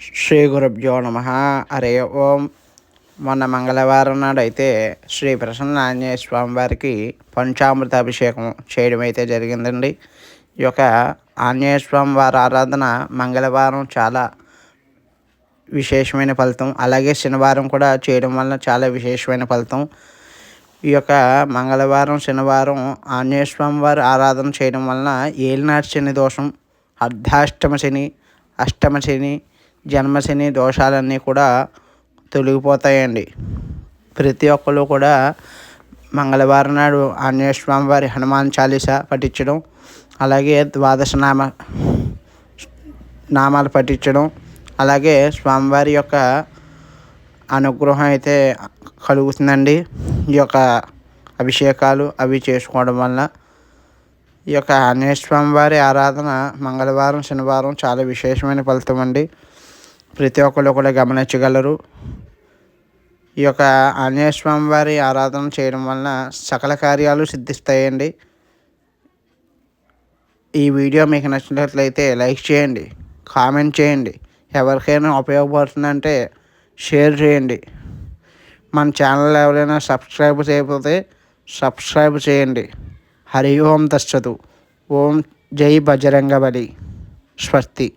శ్రీ గురుభ్యో నమ. హరి ఓం. మొన్న మంగళవారం నాడు అయితే శ్రీ ప్రసన్న ఆంజనేయ స్వామి వారికి పంచామృత అభిషేకం చేయడం అయితే జరిగిందండి. ఈ యొక్క ఆంజనేయ స్వామి వారి ఆరాధన మంగళవారం చాలా విశేషమైన ఫలితం, అలాగే శనివారం కూడా చేయడం వల్ల చాలా విశేషమైన ఫలితం. ఈ యొక్క మంగళవారం శనివారం ఆంజనేయ స్వామి వారి ఆరాధన చేయడం వలన ఏలినాటి శని దోషం, అర్ధాష్టమ శని, అష్టమ శని, జన్మశని దోషాలన్నీ కూడా తొలగిపోతాయండి. ప్రతి ఒక్కరు కూడా మంగళవారం నాడు ఆంజనేయ స్వామి వారి హనుమాన్ చాలీసా పఠించడం, అలాగే ద్వాదశ నామాలు పఠించడం, అలాగే స్వామివారి యొక్క అనుగ్రహం అయితే కలుగుతుందండి. ఈ యొక్క అభిషేకాలు అవి చేసుకోవడం వల్ల ఈ యొక్క ఆంజనేయ స్వామి వారి ఆరాధన మంగళవారం శనివారం చాలా విశేషమైన ఫలితం అండి. ప్రతి ఒక్కరు కూడా గమనించగలరు. ఈ యొక్క ఆంజనేయ స్వామి వారి ఆరాధన చేయడం వలన సకల కార్యాలు సిద్ధిస్తాయండి. ఈ వీడియో మీకు నచ్చినట్లయితే లైక్ చేయండి, కామెంట్ చేయండి, ఎవరికైనా ఉపయోగపడుతుందంటే షేర్ చేయండి. మన ఛానల్ ఎవరైనా సబ్స్క్రైబ్ చేయకపోతే సబ్స్క్రైబ్ చేయండి. హరి ఓం తస్సతు. ఓం జై బజరంగబలి. స్వస్తి.